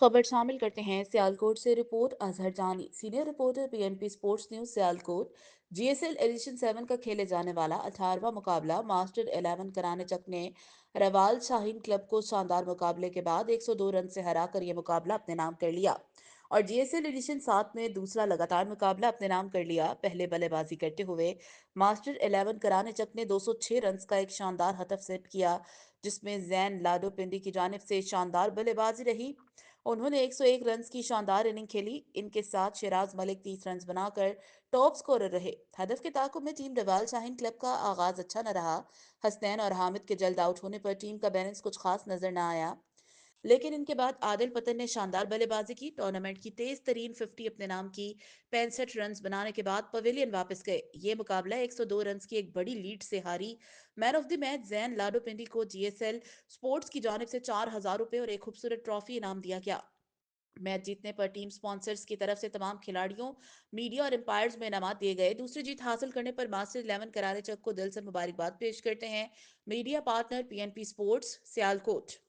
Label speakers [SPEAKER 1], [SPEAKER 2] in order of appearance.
[SPEAKER 1] खबर शामिल करते हैं सियालकोट से। Report Azhar Jani, senior reporter, PNP sports news Sialkot. GSL edition 7 का खेले जाने वाला 18वां मुकाबला मास्टर 11 कराने चक ने रवाल शाहीन क्लब को शानदार मुकाबले के बाद 102 रन से हराकर यह मुकाबला अपने नाम कर लिया और जीएसएल एडिशन 7 में दूसरा लगातार मुकाबला अपने नाम कर लिया। पहले बल्लेबाजी करते हुए मास्टर 11 कराने चक ने 206 रन का एक शानदार हदफ सेट किया, जिसमें जैन लाडो पिंडी की जानिब से शानदार बल्लेबाजी रही। उन्होंने 101 रन की शानदार इनिंग खेली। इनके साथ शिराज मलिक 30 रन बनाकर टॉप स्कोरर रहे। हदफ के ताकुब में टीम रवाल शाहीन क्लब का आगाज अच्छा न रहा। हसनैन और हामिद के जल्द आउट होने पर टीम का बैलेंस कुछ खास नजर न आया, लेकिन इनके बाद आदिल पतन ने शानदार बल्लेबाजी की। टूर्नामेंट की तेज तरीन 50 अपने नाम की 65 रन बनाने के बाद पवेलियन वापस गए। ये मुकाबला 102 रन की एक बड़ी लीड से हारी। Man of the match Jain लाडो पिंडी को जीएसएल स्पोर्ट्स की जानिब से 4,000 रुपए और एक खूबसूरत ट्रॉफी इनाम दिया गया। मैच जीतने पर टीम स्पॉन्सर्स की तरफ से तमाम खिलाड़ियों, मीडिया और एम्पायर्स में इनामात दिए गए। दूसरी जीत हासिल करने पर मास्टर 11 करारे चक को दिल से मुबारकबाद पेश करते हैं media partner PNP sports Sialkot.